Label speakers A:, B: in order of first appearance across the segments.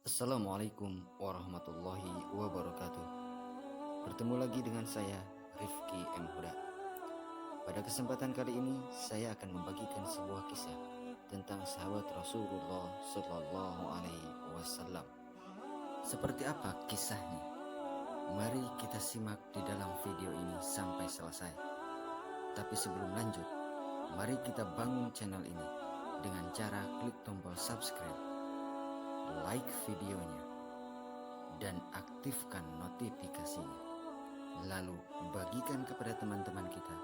A: Assalamualaikum warahmatullahi wabarakatuh. Bertemu lagi dengan saya, Rifki M. Huda. Pada kesempatan kali ini, saya akan membagikan sebuah kisah tentang sahabat Rasulullah Sallallahu Alaihi Wasallam. Seperti apa kisahnya? Mari kita simak di dalam video ini sampai selesai. Tapi sebelum lanjut, mari kita bangun channel ini dengan cara klik tombol subscribe, like videonya, dan aktifkan notifikasinya. Lalu bagikan kepada teman-teman kita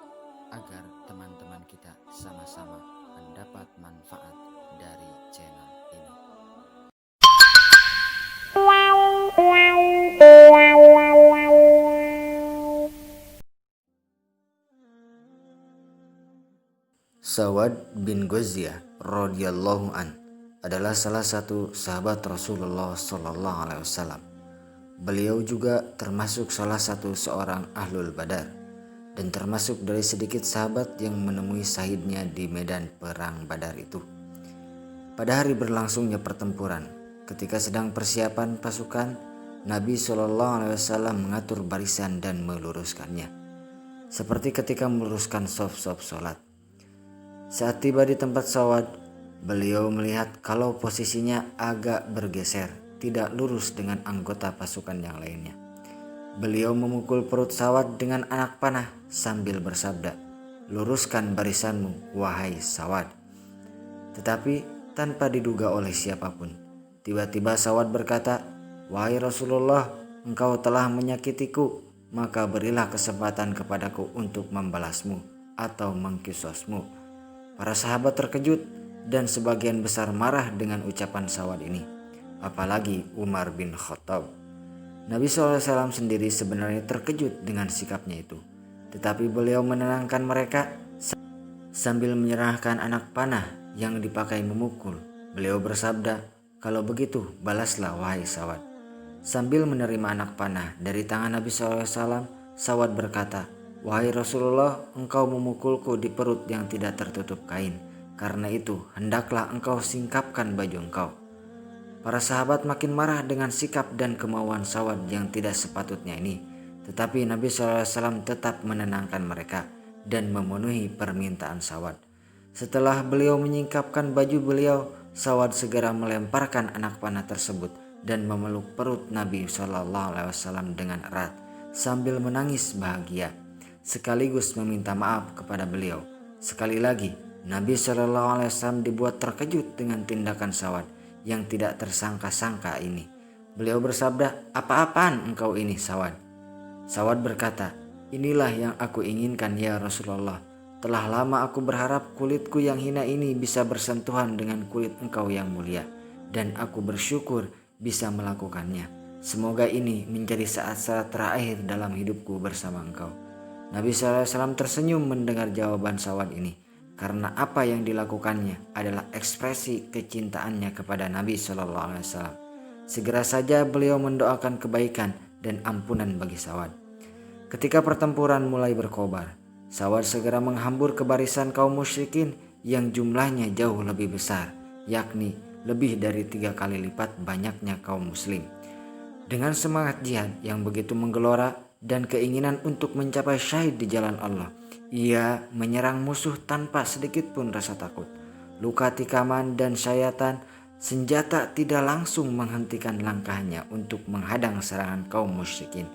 A: agar teman-teman kita sama-sama mendapat manfaat dari channel ini. Sawad bin Ghaziyah radhiyallahu an adalah salah satu sahabat Rasulullah sallallahu alaihi wasallam. Beliau juga termasuk salah satu seorang ahlul badar dan termasuk dari sedikit sahabat yang menemui syahidnya di medan perang Badar itu. Pada hari berlangsungnya pertempuran, ketika sedang persiapan pasukan, Nabi SAW mengatur barisan dan meluruskannya, seperti ketika meluruskan saf-saf sholat. Saat tiba di tempat Sawad, beliau melihat kalau posisinya agak bergeser, tidak lurus dengan anggota pasukan yang lainnya. Beliau memukul perut Sawad dengan anak panah sambil bersabda, "Luruskan barisanmu, wahai Sawad." Tetapi tanpa diduga oleh siapapun, tiba-tiba Sawad berkata, "Wahai Rasulullah, engkau telah menyakitiku, maka berilah kesempatan kepadaku untuk membalasmu atau mengkisosmu." Para sahabat terkejut dan sebagian besar marah dengan ucapan Sawad ini, apalagi Umar bin Khattab. Nabi SAW sendiri sebenarnya terkejut dengan sikapnya itu, tetapi beliau menenangkan mereka sambil menyerahkan anak panah yang dipakai memukul. Beliau bersabda, "Kalau begitu balaslah wahai Sawad." Sambil menerima anak panah dari tangan Nabi SAW, Sawad berkata, "Wahai Rasulullah, engkau memukulku di perut yang tidak tertutup kain. Karena itu, hendaklah engkau singkapkan baju engkau." Para sahabat makin marah dengan sikap dan kemauan Sawad yang tidak sepatutnya ini. Tetapi Nabi SAW tetap menenangkan mereka dan memenuhi permintaan Sawad. Setelah beliau menyingkapkan baju beliau, Sawad segera melemparkan anak panah tersebut dan memeluk perut Nabi SAW dengan erat sambil menangis bahagia, sekaligus meminta maaf kepada beliau. Sekali lagi, Nabi SAW dibuat terkejut dengan tindakan Sawad yang tidak tersangka-sangka ini. Beliau bersabda, "Apa-apaan engkau ini, Sawad?" Sawad berkata, "Inilah yang aku inginkan ya Rasulullah. Telah lama aku berharap kulitku yang hina ini bisa bersentuhan dengan kulit engkau yang mulia, dan aku bersyukur bisa melakukannya. Semoga ini menjadi saat-saat terakhir dalam hidupku bersama engkau." Nabi SAW tersenyum mendengar jawaban Sawad ini, karena apa yang dilakukannya adalah ekspresi kecintaannya kepada Nabi SAW. Segera saja beliau mendoakan kebaikan dan ampunan bagi Sawad. Ketika pertempuran mulai berkobar, Sawad segera menghambur ke barisan kaum musyrikin yang jumlahnya jauh lebih besar, yakni lebih dari 3 kali lipat banyaknya kaum muslim. Dengan semangat jihad yang begitu menggelora dan keinginan untuk mencapai syahid di jalan Allah, ia menyerang musuh tanpa sedikit pun rasa takut. Luka tikaman dan syayatan senjata tidak langsung menghentikan langkahnya untuk menghadang serangan kaum musyrikin.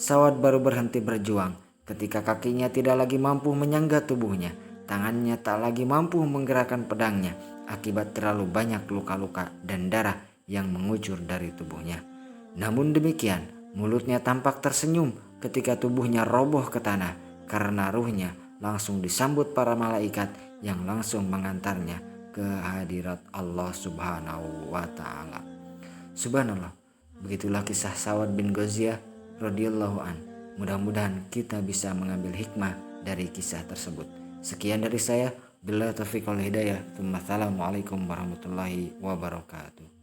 A: Sawad baru berhenti berjuang ketika kakinya tidak lagi mampu menyangga tubuhnya, tangannya tak lagi mampu menggerakkan pedangnya akibat terlalu banyak luka-luka dan darah yang mengucur dari tubuhnya. Namun demikian, mulutnya tampak tersenyum ketika tubuhnya roboh ke tanah karena ruhnya langsung disambut para malaikat yang langsung mengantarnya ke hadirat Allah Subhanahu wa Ta'ala. Subhanallah, begitulah kisah Sawad bin Ghaziyah radhiyallahu an. Mudah-mudahan kita bisa mengambil hikmah dari kisah tersebut. Sekian dari saya. Billahi taufiq wal hidayah. Assalamualaikum warahmatullahi wabarakatuh.